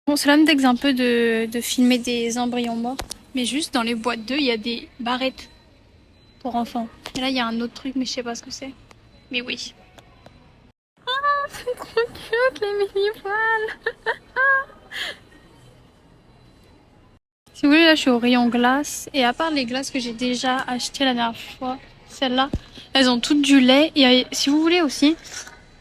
Bon, c'est l'index un peu de filmer des embryons morts. Mais juste dans les boîtes d'œufs, il y a des barrettes pour enfants. Et là, il y a un autre truc, mais je sais pas ce que c'est. Mais oui. Oh, c'est trop cute, les mini-poils. Si vous voulez, là, je suis au rayon glace. Et à part les glaces que j'ai déjà achetées la dernière fois, celles-là, elles ont toutes du lait. Et si vous voulez aussi,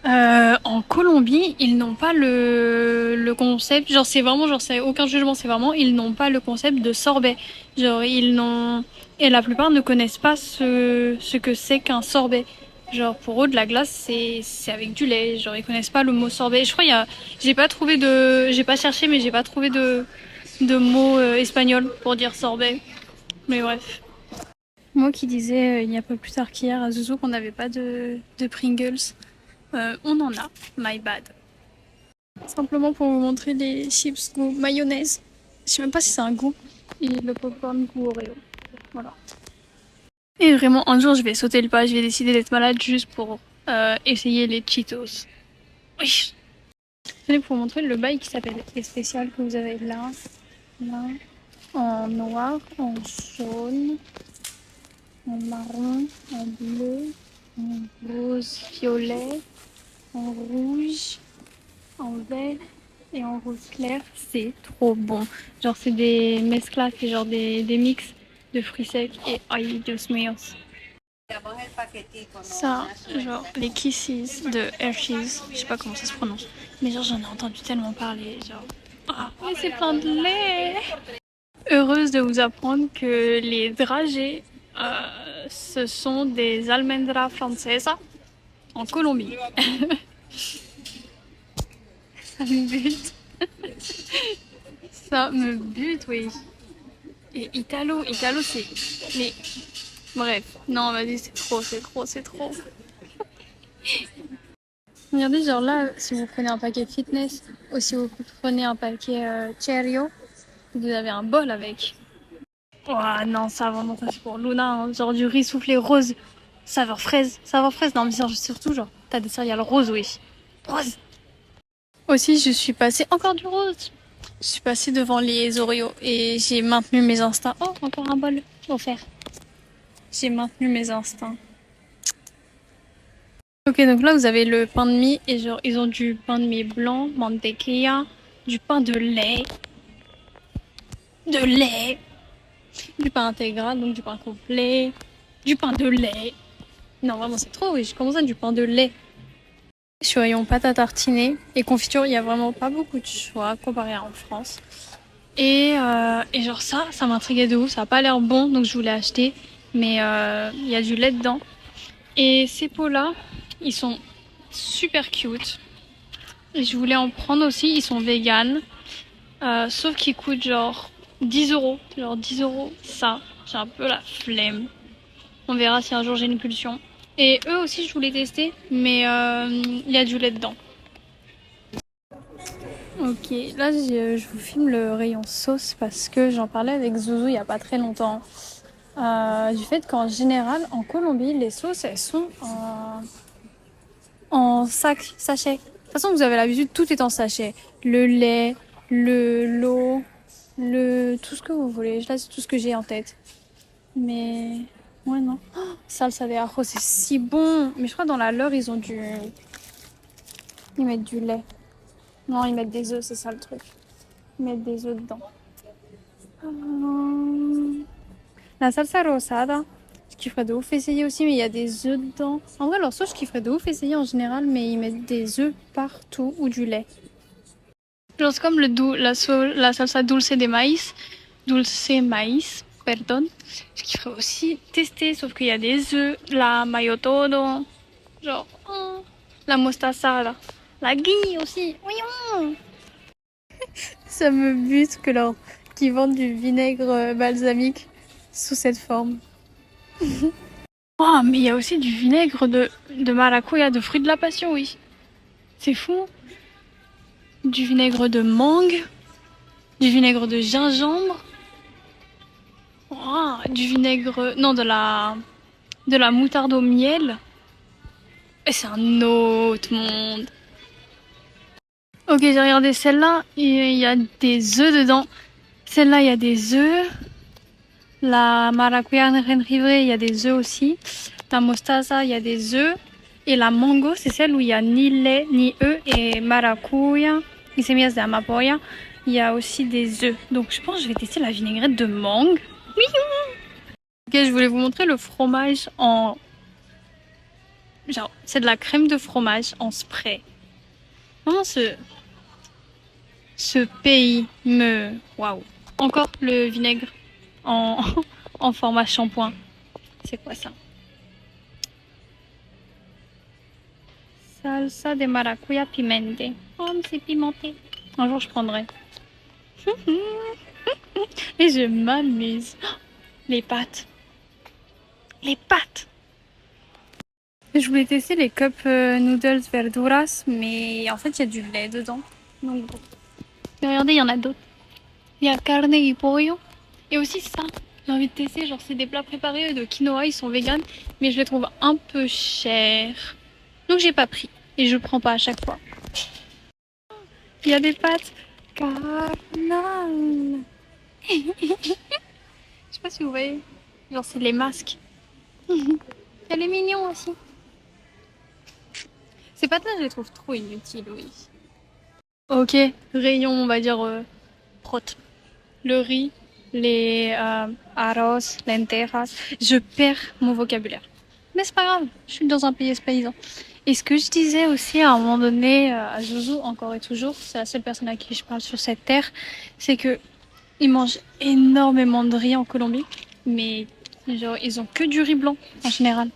en Colombie, ils n'ont pas le concept. Genre, c'est vraiment, genre, c'est aucun jugement, c'est vraiment, ils n'ont pas le concept de sorbet. Genre, ils n'ont. Et la plupart ne connaissent pas ce que c'est qu'un sorbet. Genre, pour eux, de la glace, c'est avec du lait. Genre, ils connaissent pas le mot sorbet. Je crois, j'ai pas trouvé de. J'ai pas cherché, mais j'ai pas trouvé de mots espagnols pour dire sorbet. Mais bref. Moi qui disais il y a pas plus tard qu'hier à Zouzou qu'on n'avait pas de Pringles. On en a, my bad. Simplement pour vous montrer les chips goût mayonnaise. Je sais même pas si c'est un goût. Et le popcorn goût Oreo. Voilà. Et vraiment, un jour, je vais sauter le pas. Je vais décider d'être malade juste pour essayer les Cheetos. Oui. Je vais vous montrer le bail qui s'appelle les spéciales que vous avez là. Là. En noir, en jaune, en marron, en bleu, en rose violet, en rouge, en vert et en rose clair. C'est trop bon. Genre, c'est des mezclas, c'est genre des mix de fruits secs et ay, Dios míos. Ça, genre, les Kisses de Hershey's, je sais pas comment ça se prononce, mais genre, j'en ai entendu tellement parler. Genre, ah, mais c'est plein de lait! Heureuse de vous apprendre que les dragées, ce sont des almendras francesas en Colombie. Ça me bute. Ça me bute, oui. Et Italo c'est... Mais bref, non, vas-y, c'est trop, c'est trop, c'est trop. Regardez, genre là, si vous prenez un paquet fitness ou si vous prenez un paquet Cheerio, vous avez un bol avec. Oh non, ça vraiment, ça c'est pour Luna, hein. Genre du riz soufflé rose, saveur fraise. Saveur fraise, non mais surtout genre, t'as des céréales roses, oui. Rose. Aussi, je suis passée, encore du rose. Je suis passée devant les Oreos et j'ai maintenu mes instincts. Oh, encore un bol offert. J'ai maintenu mes instincts. Ok, donc là vous avez le pain de mie et genre ils ont du pain de mie blanc, mantequilla, du pain de lait, du pain intégral, donc du pain complet, du pain de lait. Non, vraiment, c'est trop riche. Comment ça, du pain de lait? Sur rayon pâte à tartiner et confiture, il y a vraiment pas beaucoup de choix comparé à en France. Et genre ça m'intriguait de ouf. Ça a pas l'air bon, donc je voulais acheter. Mais il y a du lait dedans. Et ces pots-là, ils sont super cute. Et je voulais en prendre aussi. Ils sont vegan. Sauf qu'ils coûtent genre 10 euros. Genre 10 euros, ça. J'ai un peu la flemme. On verra si un jour j'ai une pulsion. Et eux aussi, je voulais tester, mais il y a du lait dedans. Ok, là je vous filme le rayon sauce parce que j'en parlais avec Zouzou il y a pas très longtemps. Du fait qu'en général, en Colombie, les sauces, elles sont en sac, sachet. De toute façon, vous avez l'habitude, tout est en sachet. Le lait, l'eau, tout ce que vous voulez. Là, c'est tout ce que j'ai en tête. Mais ouais, non. Oh, salsa de ajo, c'est si bon. Mais je crois dans la leur, ils mettent du lait. Non, ils mettent des œufs, c'est ça le truc. Ils mettent des œufs dedans. La salsa rosada, je kifferais de ouf essayer aussi, mais il y a des œufs dedans. En vrai, leur sauce, je kifferais de ouf essayer en général, mais ils mettent des œufs partout ou du lait. Genre, c'est comme la salsa dulce de maïs. Dulce maïs, pardon. Je kifferais aussi tester, sauf qu'il y a des œufs, la mayo todo, genre, oh, la mostaza, là. La ghee aussi. Oui. Ça me bute qu'ils vendent du vinaigre balsamique sous cette forme. Oh, mais il y a aussi du vinaigre de maracuja, de fruits de la passion, oui. C'est fou. Du vinaigre de mangue, du vinaigre de gingembre, oh, du vinaigre... Non, de la moutarde au miel. Et c'est un autre monde. Ok, j'ai regardé celle-là. Il y a des œufs dedans. Celle-là, il y a des œufs. La maracuya jengibre, il y a des œufs aussi. La mostaza, il y a des œufs. Et la mango, c'est celle où il y a ni lait, ni œufs. Et maracuya, y semillas de amapolla, il y a aussi des œufs. Donc je pense que je vais tester la vinaigrette de mangue. Oui. Ok, je voulais vous montrer le fromage en... Genre, c'est de la crème de fromage en spray. Vraiment, ce pays me... Waouh. Encore le vinaigre en, en format shampoing. C'est quoi ça? Salsa de maracuya pimente. Oh, mais c'est pimenté. Un jour, je prendrai. Et je m'amuse. Les pâtes. Les pâtes. Je voulais tester les cup noodles verduras, mais en fait, il y a du lait dedans. Donc bon. Mais regardez, il y en a d'autres. Il y a carne y pollo. Et aussi ça, j'ai envie de tester. Genre, c'est des plats préparés de quinoa, ils sont véganes, mais je les trouve un peu chers. Donc, j'ai pas pris. Et je prends pas à chaque fois. Il y a des pâtes carnal. Je sais pas si vous voyez. Genre, c'est les masques. Elle est mignon aussi. Ces pâtes-là, je les trouve trop inutiles, oui. Ok, rayon, on va dire prot. Le riz, les arroz, lentejas. Je perds mon vocabulaire. Mais c'est pas grave, je suis dans un pays paysan. Et ce que je disais aussi à un moment donné à Zouzou, encore et toujours, c'est la seule personne à qui je parle sur cette terre, c'est que ils mangent énormément de riz en Colombie, mais genre ils ont que du riz blanc en général.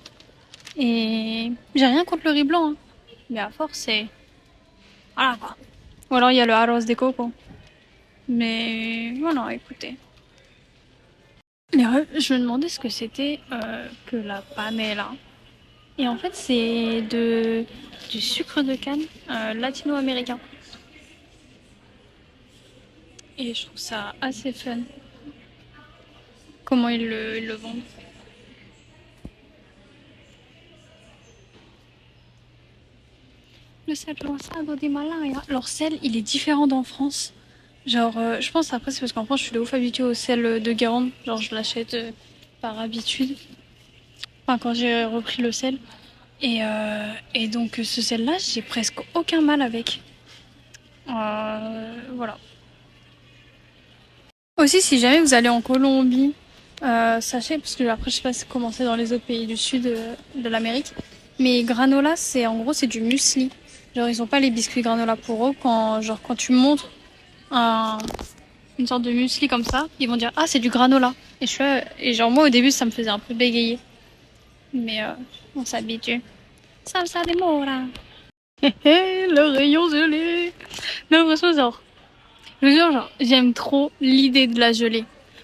Et j'ai rien contre le riz blanc, hein. Mais à force c'est... Voilà quoi. Ou alors il y a le arroz de coco. Mais voilà, écoutez. Je me demandais ce que c'était que la panela. Et en fait, c'est du sucre de canne latino-américain. Et je trouve ça assez fun. Comment ils le vendent. Le sel rosado d'Himalaya. Leur sel, il est différent d'en France. Genre, je pense après, c'est parce qu'en France, je suis de ouf habituée au sel de Guérande. Genre, je l'achète par habitude. Enfin, quand j'ai repris le sel. Et donc, ce sel-là, j'ai presque aucun mal avec. Voilà. Aussi, si jamais vous allez en Colombie, sachez, parce que après, je sais pas comment c'est dans les autres pays du sud de l'Amérique, mais granola, c'est en gros, c'est du muesli. Genre, ils ont pas les biscuits granola pour eux. Quand tu montres une sorte de muesli comme ça, ils vont dire, ah, c'est du granola. Et je suis là, et genre, moi, au début, ça me faisait un peu bégayer. Mais on s'habitue. Salsa de mora. Le rayon gelé. Non, franchement, genre, je veux dire, genre, j'aime trop l'idée de la gelée.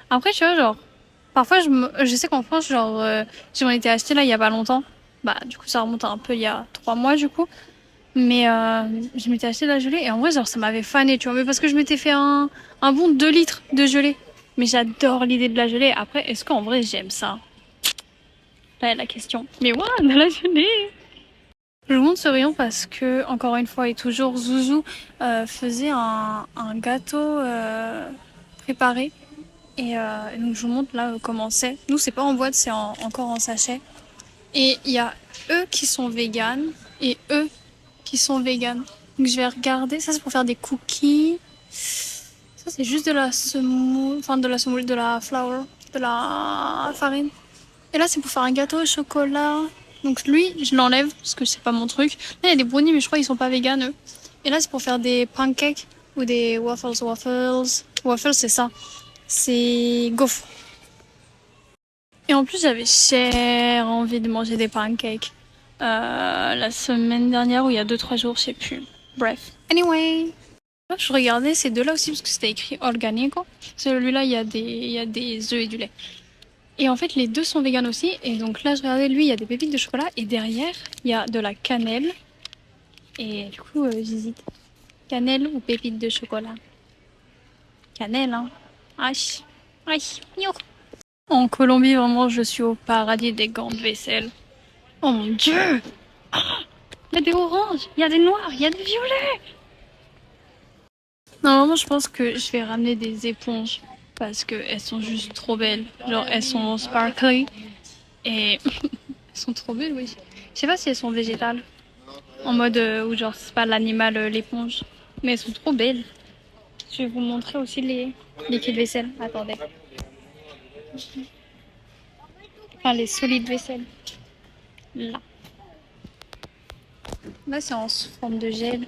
Après, tu vois, genre, parfois, je sais qu'en France, genre, j'en étais acheté là il y a pas longtemps. Bah, du coup, ça remonte un peu il y a 3 mois, du coup. Mais je m'étais acheté de la gelée et en vrai, genre, ça m'avait fané, tu vois. Mais parce que je m'étais fait un bon 2 litres de gelée. Mais j'adore l'idée de la gelée. Après, est-ce qu'en vrai, j'aime ça? Là, il y a la question. Mais ouais, de la gelée! Je vous montre ce rayon parce que, encore une fois et toujours, Zouzou faisait un gâteau préparé. Et donc je vous montre là comment c'est. Nous, c'est pas en boîte, c'est encore en sachet. Et il y a eux qui sont véganes et eux qui sont véganes. Donc je vais regarder. Ça, c'est pour faire des cookies. Ça, c'est juste de la semoule, enfin de la semoule, de la flour, de la farine. Et là, c'est pour faire un gâteau au chocolat. Donc lui, je l'enlève parce que c'est pas mon truc. Là, il y a des brownies, mais je crois qu'ils sont pas véganes, eux. Et là, c'est pour faire des pancakes ou des waffles. Waffles, c'est ça. C'est gaufres. Et en plus, j'avais cher envie de manger des pancakes. La semaine dernière ou il y a 2-3 jours, je sais plus. Bref. Anyway. Je regardais ces deux-là aussi parce que c'était écrit organico. Celui-là, il y a des œufs et du lait. Et en fait, les deux sont véganes aussi. Et donc là, je regardais, lui, il y a des pépites de chocolat. Et derrière, il y a de la cannelle. Et du coup, j'hésite. Cannelle ou pépites de chocolat? Cannelle, hein. Aïe. Aïe. Yo. En Colombie, vraiment, je suis au paradis des gants de vaisselle. Oh mon Dieu! Il y a des oranges, il y a des noirs, il y a des violets. Normalement, je pense que je vais ramener des éponges parce que elles sont juste trop belles. Genre, elles sont sparkly et elles sont trop belles, oui. Je sais pas si elles sont végétales, en mode où genre c'est pas l'animal l'éponge, mais elles sont trop belles. Je vais vous montrer aussi les liquides vaisselle. Attendez. Enfin, les solides vaisselle. Là. Là, c'est en forme de gel.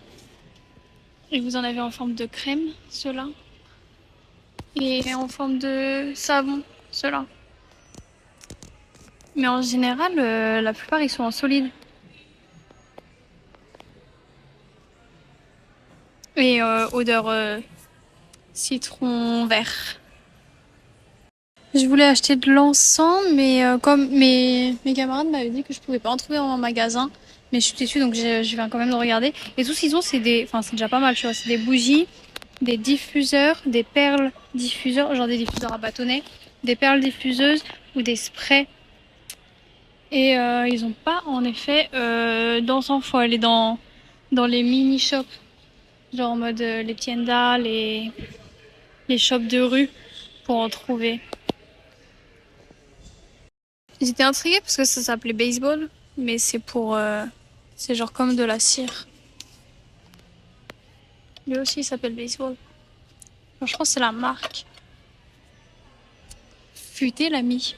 Et vous en avez en forme de crème, ceux-là. Et en forme de savon, ceux-là. Mais en général, la plupart, ils sont en solide. Et odeur citron vert. Je voulais acheter de l'encens, mais comme mes camarades m'avaient dit que je pouvais pas en trouver en magasin, mais je suis déçue donc je viens quand même de regarder. Et tout ce qu'ils ont, c'est des, enfin c'est déjà pas mal, tu vois, c'est des bougies, des diffuseurs, des perles diffuseurs, genre des diffuseurs à bâtonnets, des perles diffuseuses ou des sprays. Et ils ont pas en effet d'encens, faut aller dans les mini shops, genre en mode les tiendas, les shops de rue pour en trouver. J'étais intriguée parce que ça s'appelait baseball, mais c'est pour. C'est genre comme de la cire. Lui aussi il s'appelle baseball. Enfin, je pense que c'est la marque. Futé l'ami.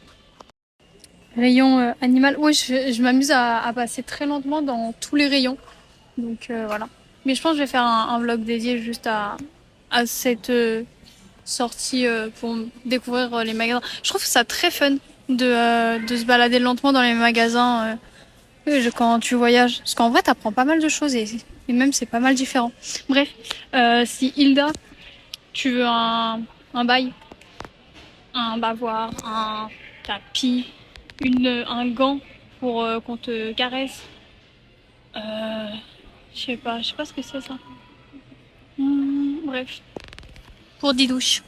Rayon animal. Ouais, je m'amuse à passer très lentement dans tous les rayons. Donc voilà. Mais je pense que je vais faire un vlog dédié juste à cette sortie pour découvrir les magasins. Je trouve ça très fun de se balader lentement dans les magasins. Quand tu voyages. Parce qu'en vrai, t'apprends pas mal de choses et même c'est pas mal différent. Bref, si Hilda, tu veux un bail, un bavoir, un tapis, un gant pour qu'on te caresse, euh, je sais pas ce que c'est ça. Bref, pour 10 douches.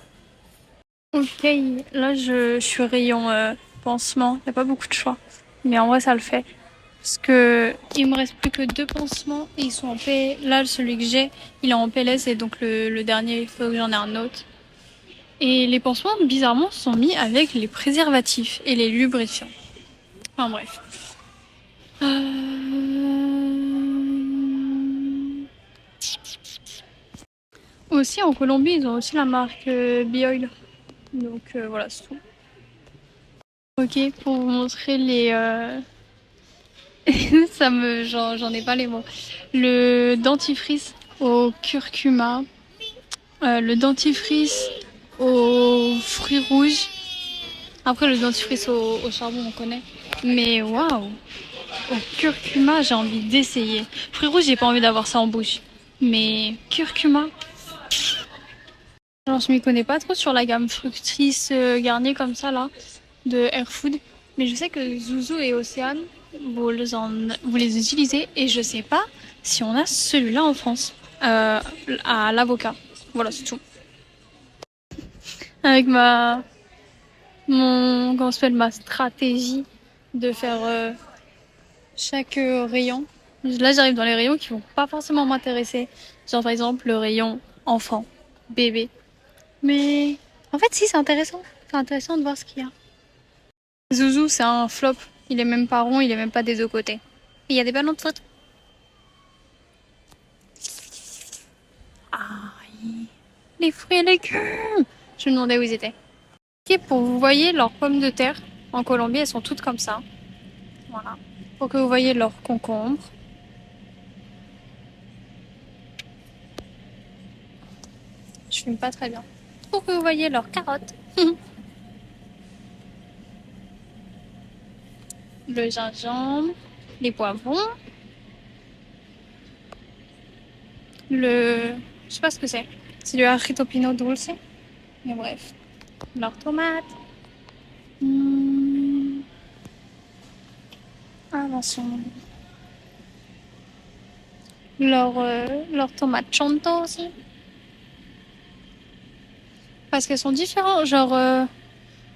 Ok, là je suis rayon pansement, y a pas beaucoup de choix. Mais en vrai, ça le fait. Parce que il me reste plus que 2 pansements et ils sont en P. Là, celui que j'ai, il est en PLS et donc le dernier, il faut que j'en ai un autre. Et les pansements, bizarrement, sont mis avec les préservatifs et les lubrifiants. Enfin bref. Aussi, en Colombie, ils ont aussi la marque Bioil. Donc voilà, c'est tout. Ok, pour vous montrer les, j'en ai pas les mots. Le dentifrice au curcuma, le dentifrice aux fruits rouges. Après le dentifrice au charbon on connaît. Mais waouh, au curcuma j'ai envie d'essayer. Fruits rouges j'ai pas envie d'avoir ça en bouche. Mais curcuma, genre je m'y connais pas trop sur la gamme fructis garnie comme ça là de Air Food. Mais je sais que Zouzou et Océane, vous les utilisez et je sais pas si on a celui-là en France à l'avocat. Voilà, c'est tout. Avec comment ça s'appelle, ma stratégie de faire chaque rayon. Là, j'arrive dans les rayons qui vont pas forcément m'intéresser. Genre par exemple le rayon enfant, bébé. Mais en fait, si, c'est intéressant. C'est intéressant de voir ce qu'il y a. Zouzou, c'est un flop. Il est même pas rond, il est même pas des deux côtés. Et il y a des ballons de foot. Aïe. Les fruits et légumes. Je me demandais où ils étaient. Ok, pour vous voyez leurs pommes de terre en Colombie, elles sont toutes comme ça. Voilà. Pour que vous voyez leurs concombres. Je fume pas très bien. Pour que vous voyez leurs carottes. Le gingembre, les poivrons, je sais pas ce que c'est. C'est du ajito pino dulce. Mais bref. Leurs tomates. Attention. Leurs tomates chanto aussi. Parce qu'elles sont différentes. Genre,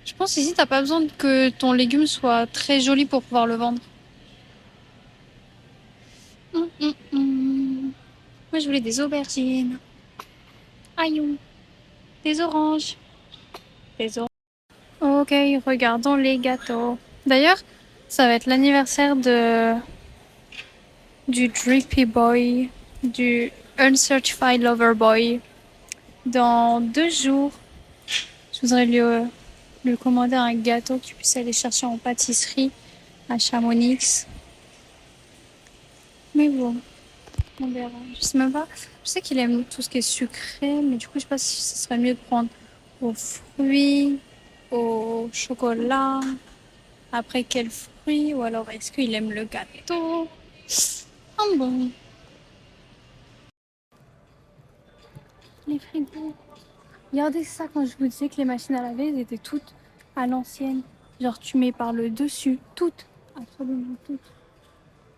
je pense ici, t'as pas besoin que ton légume soit très joli pour pouvoir le vendre. Moi, je voulais des aubergines. Aïe, des oranges. Des oranges. Ok, regardons les gâteaux. D'ailleurs, ça va être l'anniversaire du Drippy Boy, du Uncertified Lover Boy. Dans 2 jours, je voudrais lui commander un gâteau que tu puisses aller chercher en pâtisserie à Chamonix. Mais bon, on verra. Je sais même pas. Je sais qu'il aime tout ce qui est sucré, mais du coup, je sais pas si ce serait mieux de prendre aux fruits, au chocolat. Après, quel fruit? Ou alors, est-ce qu'il aime le gâteau? Ah bon. Les frigos. Regardez ça quand je vous disais que les machines à laver, elles étaient toutes à l'ancienne. Genre, tu mets par le dessus. Toutes. Absolument toutes.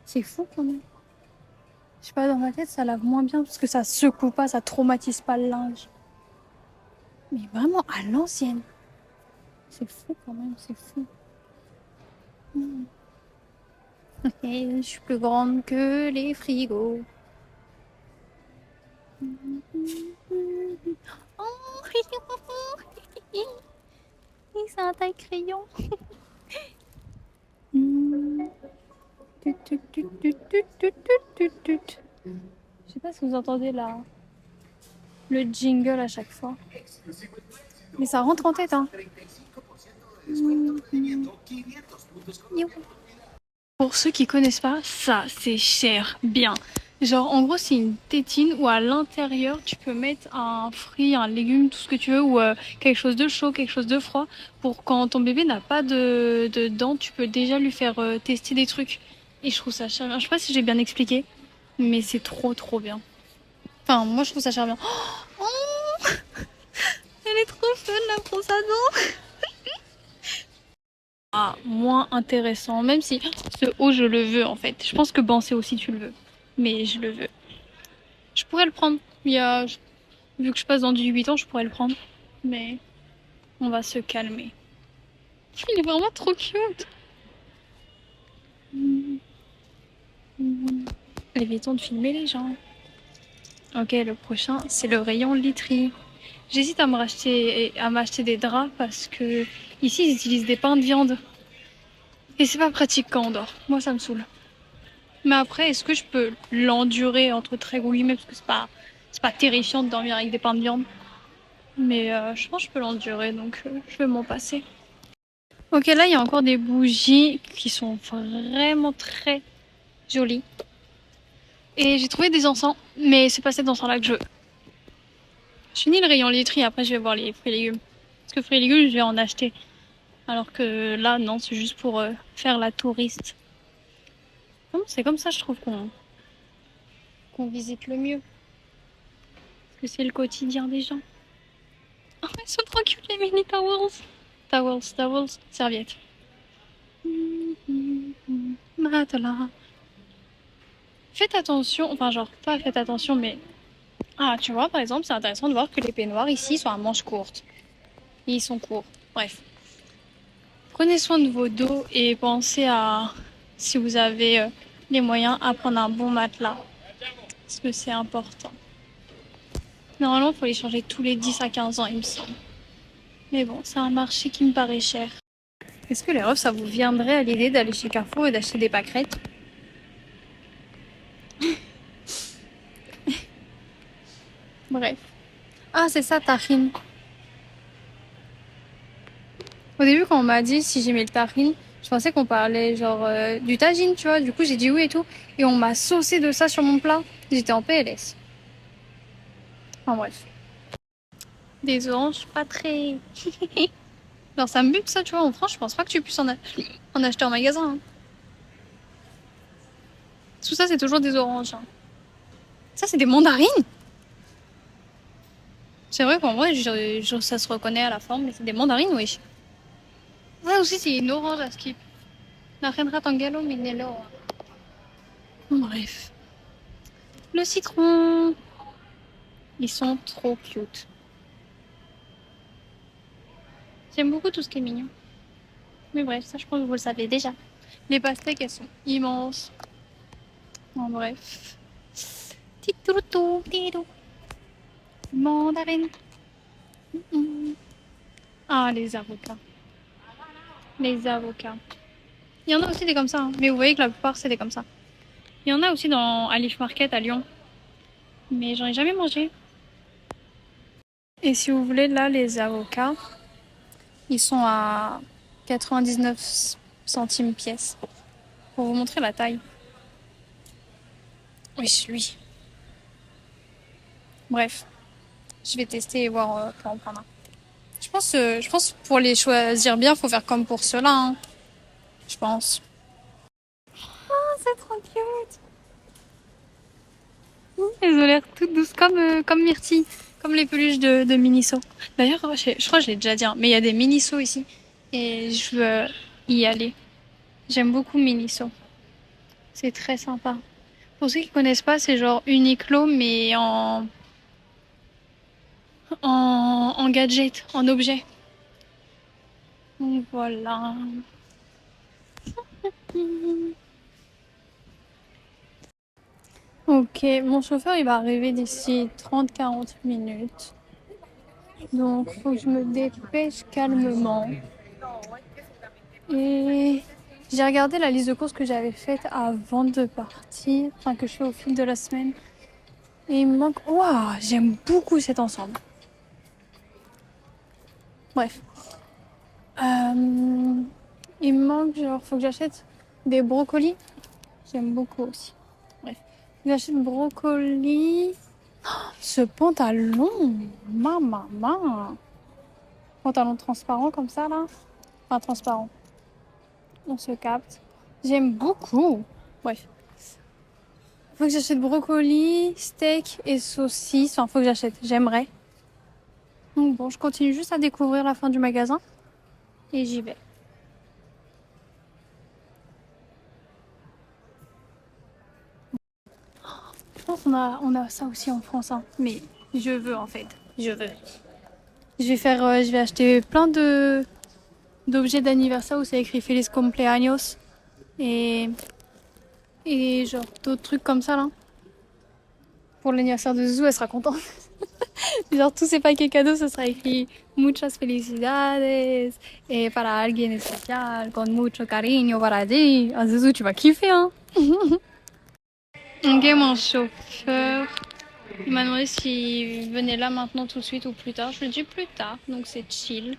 C'est fou quand même. Je sais pas, dans ma tête, ça lave moins bien parce que ça secoue pas, ça traumatise pas le linge. Mais vraiment à l'ancienne. C'est fou quand même, c'est fou. Et je suis plus grande que les frigos. Oh, c'est un taille crayon. Je sais pas si vous entendez le jingle à chaque fois. Mais ça rentre en tête, hein. Pour ceux qui connaissent pas, ça, c'est cher, bien. Genre, en gros, c'est une tétine où à l'intérieur, tu peux mettre un fruit, un légume, tout ce que tu veux, ou quelque chose de chaud, quelque chose de froid, pour quand ton bébé n'a pas de dents, tu peux déjà lui faire tester des trucs. Et je trouve ça cher bien. Je sais pas si j'ai bien expliqué, mais c'est trop, trop bien. Enfin, moi, je trouve ça cher bien. Oh, elle est trop fun, la brosse à dents. Ah, moins intéressant, même si ce haut, je le veux, en fait. Je pense que Bansé aussi, tu le veux. Mais je le veux. Je pourrais le prendre. Vu que je passe dans 18 ans, je pourrais le prendre. Mais on va se calmer. Il est vraiment trop cute. Évitons de filmer les gens. Ok, le prochain, c'est le rayon literie. J'hésite à m'acheter des draps parce que ici, ils utilisent des pains de viande. Et c'est pas pratique quand on dort. Moi, ça me saoule. Mais après, est-ce que je peux l'endurer entre très gros guillemets parce que c'est pas terrifiant de dormir avec des pains de viande. Mais je pense que je peux l'endurer, donc je vais m'en passer. Ok, là, il y a encore des bougies qui sont vraiment très jolies. Et j'ai trouvé des encens, mais c'est pas cet encens-là que je veux. Je finis le rayon laiterie, après je vais voir les fruits et légumes. Parce que fruits et légumes, je vais en acheter. Alors que là, non, c'est juste pour faire la touriste. C'est comme ça, je trouve qu'on visite le mieux. Parce que c'est le quotidien des gens. Oh, ils sont trop cute, les mini towels. Towels, serviettes. Matelas. Faites attention, enfin genre pas faites attention, mais ah tu vois par exemple c'est intéressant de voir que les peignoirs ici sont à manches courtes. Et ils sont courts. Bref, prenez soin de vos dos et pensez à si vous avez les moyens à prendre un bon matelas parce que c'est important. Normalement il faut les changer tous les 10 à 15 ans il me semble. Mais bon c'est un marché qui me paraît cher. Est-ce que les refs ça vous viendrait à l'idée d'aller chez Carrefour et d'acheter des pâquerettes? Bref. Ah, c'est ça, tahine. Au début, quand on m'a dit si j'aimais le tahine, je pensais qu'on parlait genre du tagine, tu vois. Du coup, j'ai dit oui et tout. Et on m'a saucé de ça sur mon plat. J'étais en PLS. Enfin bref. Des oranges pas très... Genre ça me bute ça, tu vois. En France, je pense pas que tu puisses en acheter en magasin. Hein. Tout ça, c'est toujours des oranges. Hein. Ça, c'est des mandarines. C'est vrai qu'en vrai, ça se reconnaît à la forme, mais c'est des mandarines, oui. Ça aussi, c'est une orange à skip. La reine Ratangelo, Minello. Bref. Le citron. Ils sont trop cute. J'aime beaucoup tout ce qui est mignon. Mais bref, ça je pense que vous le savez déjà. Les pastèques, elles sont immenses. En bref. Mandarine. Ah, les avocats. Les avocats. Il y en a aussi des comme ça, hein. Mais vous voyez que la plupart, c'est des comme ça. Il y en a aussi dans Alice Market à Lyon. Mais j'en ai jamais mangé. Et si vous voulez, là, les avocats, ils sont à 99 centimes pièce. Pour vous montrer la taille. Oui, lui. Bref, je vais tester et voir pour en prendre un. Je pense pour les choisir bien, faut faire comme pour ceux-là, hein. Je pense. Oh, c'est trop cute. Elles ont l'air toutes douces comme Myrtille, comme les peluches de Miniso. D'ailleurs, je crois que je l'ai déjà dit, hein, mais il y a des Miniso ici et je veux y aller. J'aime beaucoup Miniso. C'est très sympa. Pour ceux qui connaissent pas, c'est genre Uniqlo mais en gadget, en objet. Donc voilà. Ok, mon chauffeur il va arriver d'ici 30-40 minutes. Donc faut que je me dépêche calmement. Et j'ai regardé la liste de courses que j'avais faite avant de partir, enfin que je fais au fil de la semaine. Et il me manque... Waouh, j'aime beaucoup cet ensemble. Bref. Il me manque, genre, faut que j'achète des brocolis. J'aime beaucoup aussi. Bref. J'achète brocolis. Ce pantalon, ma maman. Pantalon transparent comme ça là. Enfin transparent. On se capte. J'aime beaucoup. Bref. Faut que j'achète brocoli, steak et saucisses. Enfin, faut que j'achète. J'aimerais. Donc bon, je continue juste à découvrir la fin du magasin. Et j'y vais. Je pense on a ça aussi en France, hein. Mais je veux en fait. Je veux. Je vais acheter plein d'objets d'anniversaire où c'est écrit Feliz Cumpleaños. Et, et genre d'autres trucs comme ça là. Pour l'anniversaire de Zouzou, elle sera contente. Genre tous ces paquets cadeaux, ça sera écrit Muchas felicidades et para alguien especial, con mucho cariño para ti. Ah Zouzou, tu vas kiffer, hein. Ok, mon chauffeur, il m'a demandé s'il venait là maintenant tout de suite ou plus tard. Je lui ai dit plus tard, donc c'est chill.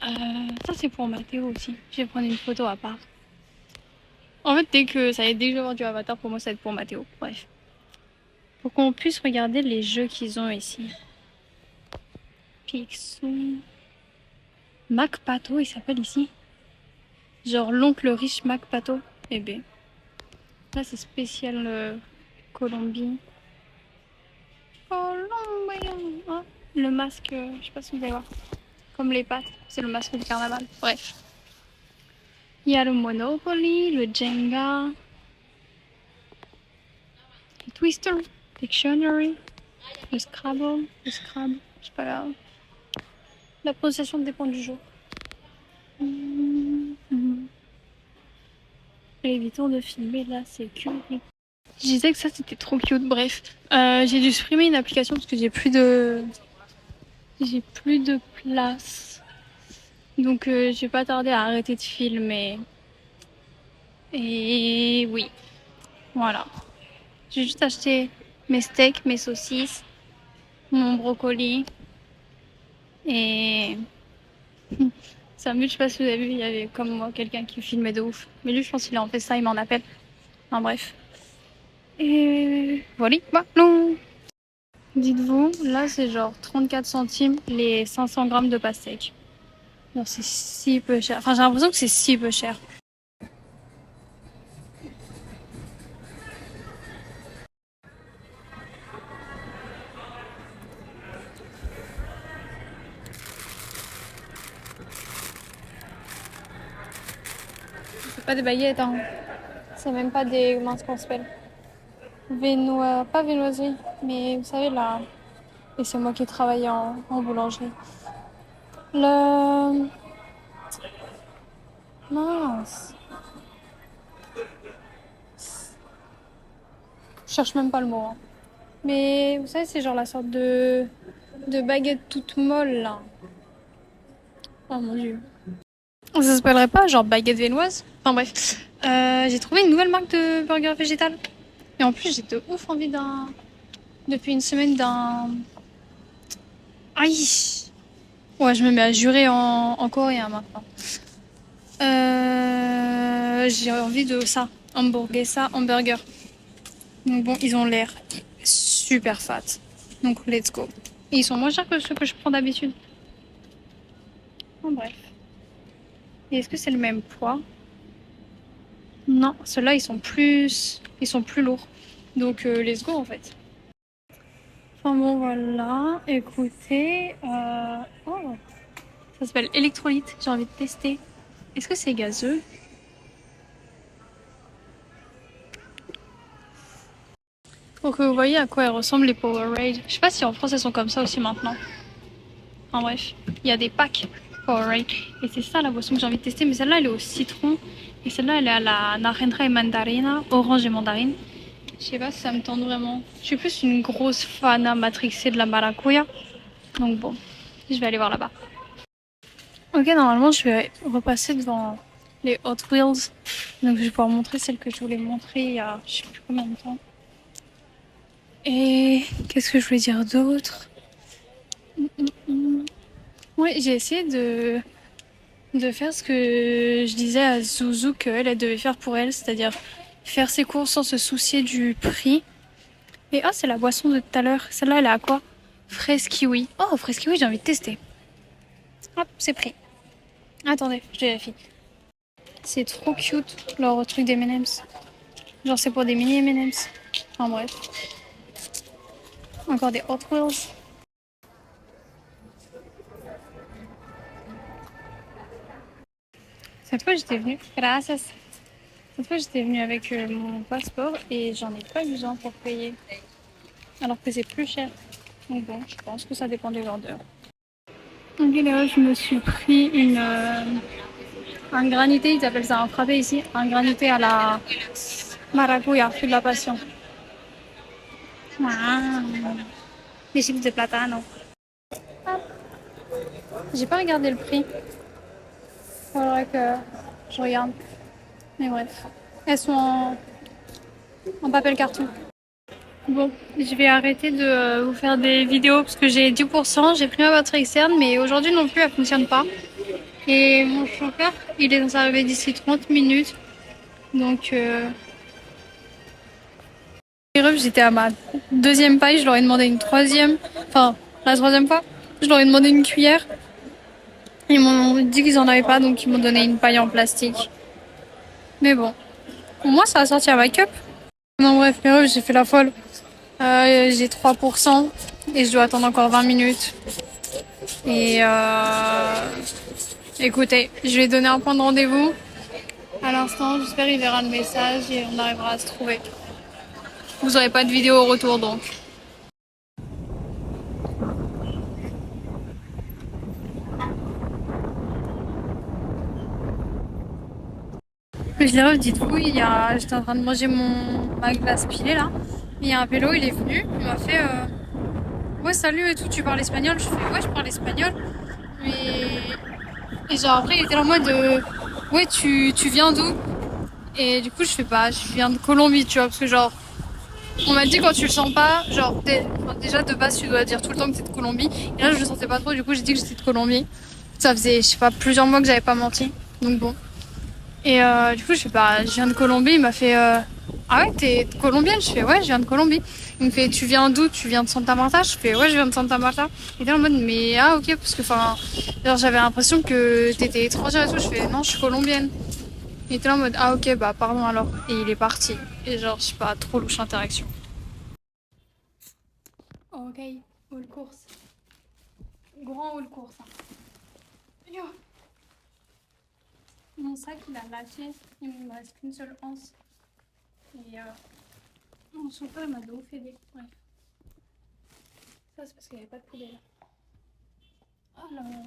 Ça c'est pour Mathéo aussi. Je vais prendre une photo à part. En fait, dès que ça y est, dès que je vais avoir du avatar, pour moi, ça va être pour Mathéo. Bref. Pour qu'on puisse regarder les jeux qu'ils ont ici. Picsou. Mac Pato, il s'appelle ici. Genre l'oncle riche Mac Pato. Eh ben. Là, c'est spécial Colombie. Colombie. Oh, le masque, je sais pas si vous allez voir. Comme les pattes, c'est le masque du carnaval. Bref. Il y a le Monopoly, le Jenga, le Twister, Dictionary, le Scrabble, je sais pas là. La prononciation dépend du jour. Évitons de filmer la sécurité. Je disais que ça c'était trop cute. Bref, j'ai dû supprimer une application parce que j'ai plus de place. Donc j'ai pas tardé à arrêter de filmer. Et oui, voilà. J'ai juste acheté mes steaks, mes saucisses, mon brocoli et c'est un but, je sais pas si vous avez vu, il y avait comme moi quelqu'un qui filmait de ouf. Mais lui, je pense qu'il a en fait ça, il m'en appelle. Enfin bref. Et voilà, voilà. Dites-vous, là c'est genre 34 centimes les 500 grammes de pastèque. Non, c'est si peu cher. Enfin, j'ai l'impression que c'est si peu cher. C'est pas des baguettes, hein. C'est même pas des minces qu'on s'appelle. Pas viennoiserie, mais vous savez là. Et c'est moi qui travaille en boulangerie. Le. Mince. Je cherche même pas le mot, hein. Mais vous savez, c'est genre la sorte de baguette toute molle là. Oh mon dieu. Ça s'appellerait pas genre baguette viennoise? Enfin bref. J'ai trouvé une nouvelle marque de burger végétal. Et en plus, j'ai de ouf envie d'un. Depuis une semaine d'un. Aïe! Ouais, je me mets à jurer en coréen maintenant. J'ai envie de ça. Hamburguesa, hamburger. Donc bon, ils ont l'air super fat. Donc let's go. Et ils sont moins chers que ceux que je prends d'habitude. En bref. Et est-ce que c'est le même poids? Non, ceux-là ils sont plus lourds. Donc let's go en fait. Enfin bon voilà, écoutez, oh, ça s'appelle électrolyte, j'ai envie de tester. Est-ce que c'est gazeux? Pour que vous voyez à quoi elles ressemblent les Powerade. Je sais pas si en France elles sont comme ça aussi maintenant. En bref, il y a des packs Powerade. Et c'est ça la boisson que j'ai envie de tester. Mais celle-là elle est au citron. Et celle-là elle est à la naranja et mandarina, orange et mandarine. Je sais pas si ça me tente vraiment. Je suis plus une grosse fan matrixée de la maracuya. Donc bon, je vais aller voir là-bas. Ok, normalement je vais repasser devant les Hot Wheels. Donc je vais pouvoir montrer celle que je voulais montrer il y a je sais plus combien de temps. Et qu'est-ce que je voulais dire d'autre? Oui, j'ai essayé de faire ce que je disais à Zouzou qu'elle elle devait faire pour elle, c'est-à-dire faire ses courses sans se soucier du prix. Et oh, c'est la boisson de tout à l'heure. Celle-là, elle est à quoi? Fraise kiwi. Oh, fraise kiwi, j'ai envie de tester. Hop, c'est pris. Attendez, je vérifie. C'est trop cute, leur truc des M&M's. Genre, c'est pour des mini M&M's. En bref. Encore des Hot Wheels. Cette fois, j'étais venue. Gracias. Cette fois, j'étais venue avec mon passeport et j'en ai pas eu besoin pour payer. Alors que c'est plus cher. Donc bon, je pense que ça dépend des vendeurs. Ok, là, je me suis pris un granité, ils appellent ça un frappé ici. Un granité à la maracuya, fruit de la passion. Ah, des chips de platano. J'ai pas regardé le prix. Faudrait que je regarde. Mais bref. Elles sont en papier carton. Bon, je vais arrêter de vous faire des vidéos parce que j'ai 10%. J'ai pris ma batterie externe, mais aujourd'hui non plus, elle fonctionne pas. Et mon chauffeur, il est censé arriver d'ici 30 minutes. Donc, j'étais à ma deuxième paille, je leur ai demandé une troisième. Enfin, la troisième fois, je leur ai demandé une cuillère. Ils m'ont dit qu'ils en avaient pas, donc ils m'ont donné une paille en plastique. Mais bon, au moins ça a sorti à ma cup. Non, bref, mais j'ai fait la folle. J'ai 3% et je dois attendre encore 20 minutes. Et écoutez, je vais donner un point de rendez-vous. À l'instant, j'espère qu'il verra le message et on arrivera à se trouver. Vous aurez pas de vidéo au retour donc. Je les rêve, dites-vous, j'étais en train de manger ma glace pilée là. Il y a un vélo, il est venu, il m'a fait ouais salut et tout, tu parles espagnol? Je fais ouais je parle espagnol. Et genre après il était en mode ouais tu viens d'où? Et du coup je fais pas, je viens de Colombie tu vois, parce que genre on m'a dit quand tu le sens pas, genre enfin, déjà de base tu dois dire tout le temps que t'es de Colombie. Et là je le sentais pas trop, du coup j'ai dit que j'étais de Colombie. Ça faisait je sais pas plusieurs mois que j'avais pas menti, donc bon. Et du coup, je fais bah, je viens de Colombie. Il m'a fait ah ouais, t'es colombienne? Je fais ouais, je viens de Colombie. Il me fait tu viens d'où? Tu viens de Santa Marta? Je fais ouais, je viens de Santa Marta. Il était en mode mais ah ok, parce que enfin, genre j'avais l'impression que t'étais étrangère et tout. Je fais non, je suis colombienne. Il était là en mode ah ok, bah pardon alors. Et il est parti. Et genre, je sais pas, trop louche interaction. Ok, hall course. Grand hall course. Yo. Mon sac il a lâché. Il me reste qu'une seule anse. Et mon chauffeur m'a de ouf aidé. Bref. Ça, c'est parce qu'il n'y avait pas de poubelle. Alors,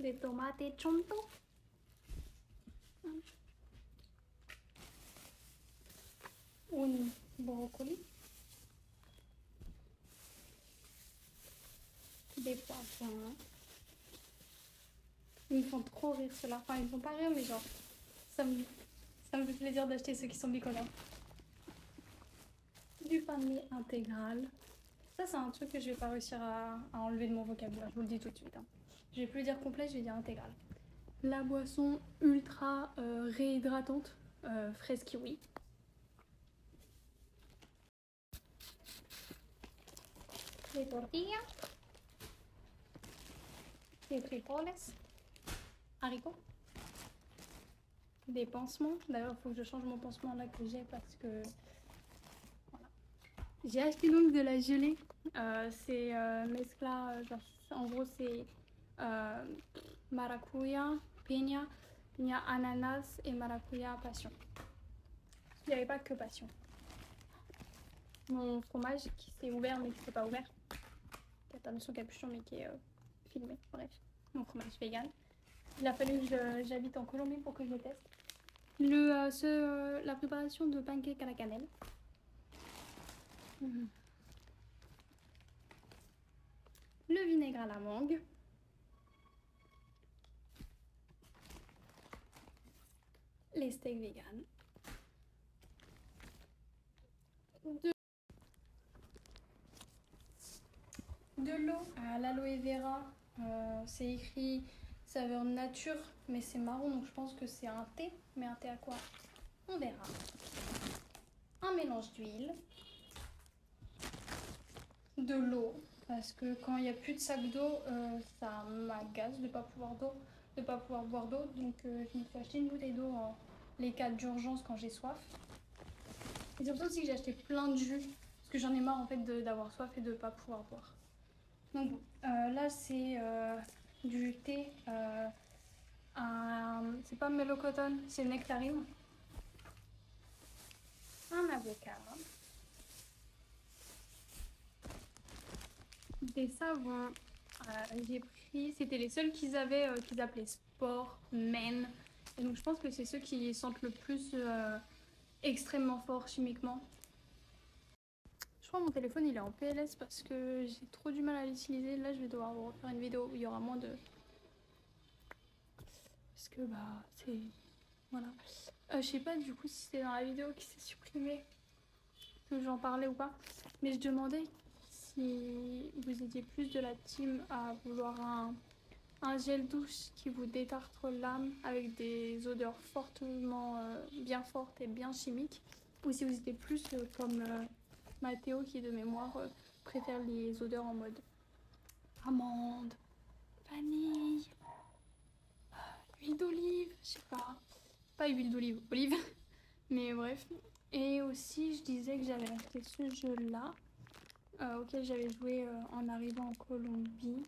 des tomates chonto. Un brocoli. des poissons. Ils me font trop rire ceux-là. Enfin, ils me font pas rire, mais genre, ça me, ça me fait plaisir d'acheter ceux qui sont bicolores. Du pain de mie intégral. Ça, c'est un truc que je vais pas réussir à enlever de mon vocabulaire. Je vous le dis tout de suite. Hein. Je vais plus dire complet, je vais dire intégral. La boisson ultra réhydratante, fraise kiwi. Les tortillas. Les frijoles. Haricots. Des pansements. D'ailleurs, il faut que je change mon pansement là que j'ai parce que... Voilà. J'ai acheté donc de la gelée. C'est mescla, genre, en gros c'est maracuja, piña, ananas et maracuja passion. Il n'y avait pas que passion. Mon fromage qui s'est ouvert mais qui s'est pas ouvert. Qui a perdu son capuchon mais qui est filmé. Bref, mon fromage vegan. Il a fallu que j'habite en Colombie pour que je le teste. La préparation de pancakes à la cannelle. Le vinaigre à la mangue. Les steaks vegan. De l'eau à l'aloe vera. C'est écrit saveur nature, mais c'est marron, donc je pense que c'est un thé. Mais un thé à quoi? On verra. Un mélange d'huile. De l'eau, parce que quand il n'y a plus de sac d'eau, ça m'agace de ne pas pouvoir boire d'eau. Donc je me suis acheté une bouteille d'eau en les cas d'urgence quand j'ai soif. Et c'est pour ça aussi que j'ai acheté plein de jus, parce que j'en ai marre en fait d'avoir soif et de ne pas pouvoir boire. Donc bon, là c'est du thé, c'est pas Mélocotone, c'est Nectarine. Un avocat. Des savons. J'ai pris, c'était les seuls qu'ils avaient, qu'ils appelaient Sport, Men. Et donc je pense que c'est ceux qui sentent le plus extrêmement fort chimiquement. Je crois que mon téléphone il est en PLS parce que j'ai trop du mal à l'utiliser. Là je vais devoir vous refaire une vidéo où il y aura moins de... Parce que bah c'est... Voilà. Je sais pas du coup si c'est dans la vidéo qui s'est supprimé que j'en parlais ou pas. Mais je demandais si vous étiez plus de la team à vouloir un gel douche qui vous détartre l'âme avec des odeurs fortement bien fortes et bien chimiques, ou si vous étiez plus comme Mathéo qui de mémoire préfère les odeurs en mode amande, vanille, huile d'olive, je sais pas huile d'olive, olive, mais bref. Et aussi je disais que j'avais acheté ce jeu là auquel j'avais joué en arrivant en Colombie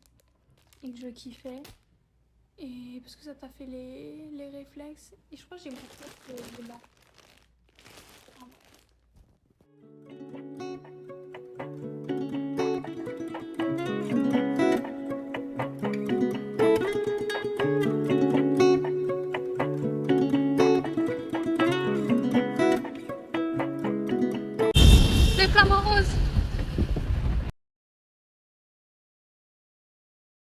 et que je kiffais. Et parce que ça t'a fait les réflexes. Et je crois que j'ai beaucoup de là.